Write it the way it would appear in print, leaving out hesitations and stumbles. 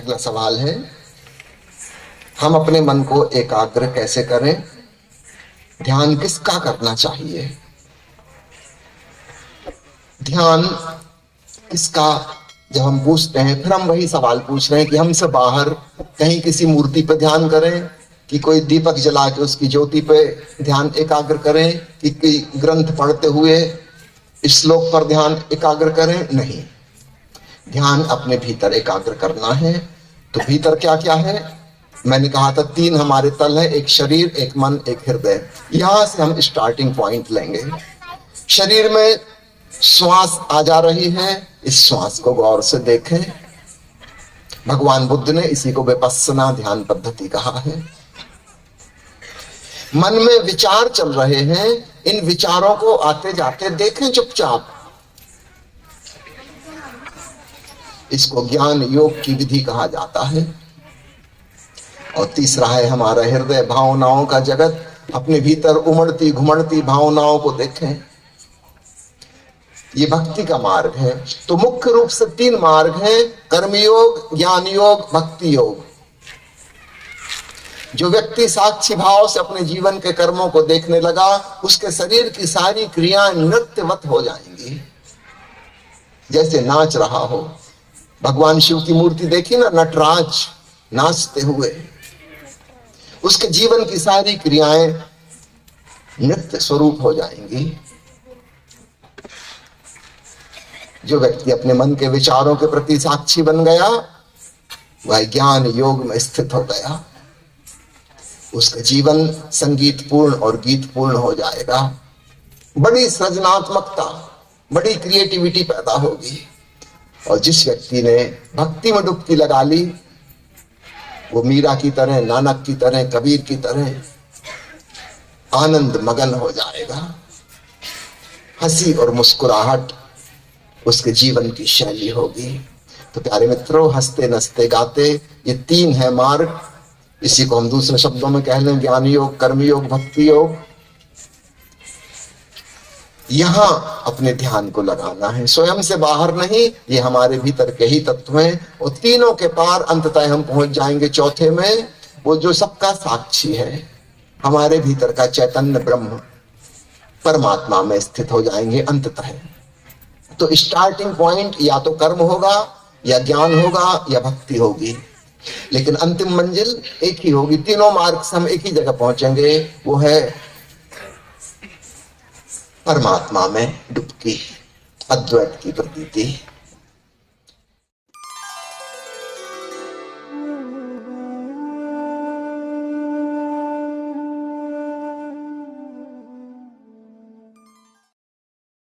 अगला सवाल है, हम अपने मन को एकाग्र कैसे करें? ध्यान किसका करना चाहिए? ध्यान किसका जब हम पूछते हैं, फिर हम वही सवाल पूछ रहे हैं कि हमसे बाहर कहीं किसी मूर्ति पर ध्यान करें, कि कोई दीपक जला के उसकी ज्योति पे ध्यान एकाग्र करें, कि कोई ग्रंथ पढ़ते हुए श्लोक पर ध्यान एकाग्र करें? नहीं, ध्यान अपने भीतर एकाग्र करना है। तो भीतर क्या क्या है? मैंने कहा था 3 हमारे तल है, एक शरीर, एक मन, एक हृदय। यहां से हम स्टार्टिंग पॉइंट लेंगे। शरीर में श्वास आ जा रही है, इस श्वास को गौर से देखें। भगवान बुद्ध ने इसी को विपस्सना ध्यान पद्धति कहा है। मन में विचार चल रहे हैं, इन विचारों को आते जाते देखें चुपचाप। इसको ज्ञान योग की विधि कहा जाता है। और तीसरा है हमारा हृदय, भावनाओं का जगत। अपने भीतर उमड़ती घुमड़ती भावनाओं को देखें, ये भक्ति का मार्ग है। तो मुख्य रूप से 3 मार्ग हैं, कर्मयोग, ज्ञान योग, भक्ति योग। जो व्यक्ति साक्षी भाव से अपने जीवन के कर्मों को देखने लगा, उसके शरीर की सारी क्रियाएं नृत्यवत हो जाएंगी, जैसे नाच रहा हो। भगवान शिव की मूर्ति देखी ना, नटराज नाचते हुए, उसके जीवन की सारी क्रियाएं नृत्य स्वरूप हो जाएंगी। जो व्यक्ति अपने मन के विचारों के प्रति साक्षी बन गया, वह ज्ञान योग में स्थित हो गया। उसका जीवन संगीत पूर्ण और गीत पूर्ण हो जाएगा। बड़ी सृजनात्मकता, बड़ी क्रिएटिविटी पैदा होगी। और जिस व्यक्ति ने भक्ति में डुबकी लगा ली, वो मीरा की तरह, नानक की तरह, कबीर की तरह आनंद मगन हो जाएगा। हंसी और मुस्कुराहट उसके जीवन की शैली होगी। तो प्यारे मित्रों, हंसते नसते गाते, ये 3 है मार्ग। इसी को हम दूसरे शब्दों में कह लें ज्ञान योग, कर्म योग, भक्ति योग। यहां अपने ध्यान को लगाना है, स्वयं से बाहर नहीं। ये हमारे भीतर के ही तत्व हैं, और तीनों के पार अंततः हम पहुंच जाएंगे चौथे में, वो जो सबका साक्षी है, हमारे भीतर का चैतन्य ब्रह्म परमात्मा में स्थित हो जाएंगे अंततः। तो स्टार्टिंग पॉइंट या तो कर्म होगा, या ज्ञान होगा, या भक्ति होगी, लेकिन अंतिम मंजिल एक ही होगी। तीनों मार्ग से हम एक ही जगह पहुंचेंगे, वो है परमात्मा में डुबकी, अद्वैत की प्रतीति।